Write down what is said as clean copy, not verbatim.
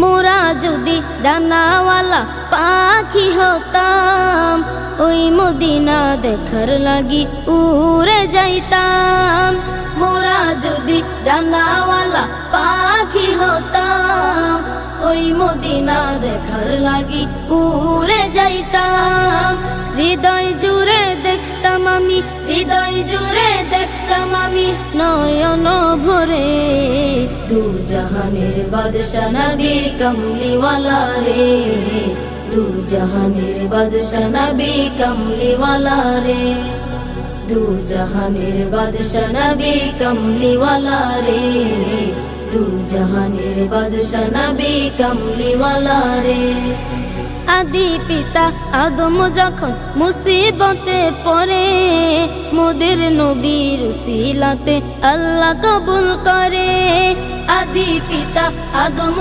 মোরা যদি ডানাওয়ালা পাখি হতাম, ওই মদিনা দেখার লাগি উড়ে যাইতাম। মোরা যদি ডানাওয়ালা পাখি হতাম, ওই মদিনা দেখার লাগি উড়ে যাইতাম। হৃদয় জুড়ে দেখতাম আমি, হৃদয় জুড়ে দেখতাম আমি নয়ন ভরে দু জাহানের বাদশা নবী কমলিওয়ালা রে, দু জাহানের বাদশা নবী কমলিওয়ালা রে, দু জাহানের বাদশা নবী কমলিওয়ালা রে, দু জাহানের বাদশা নবী কমলিওয়ালা রে। আদি পিতা আদম যখন মুসিবতে পড়ে, মোদের নবীর উসিলাতে আল্লাহ কবুল করে। আদি পিতা আদম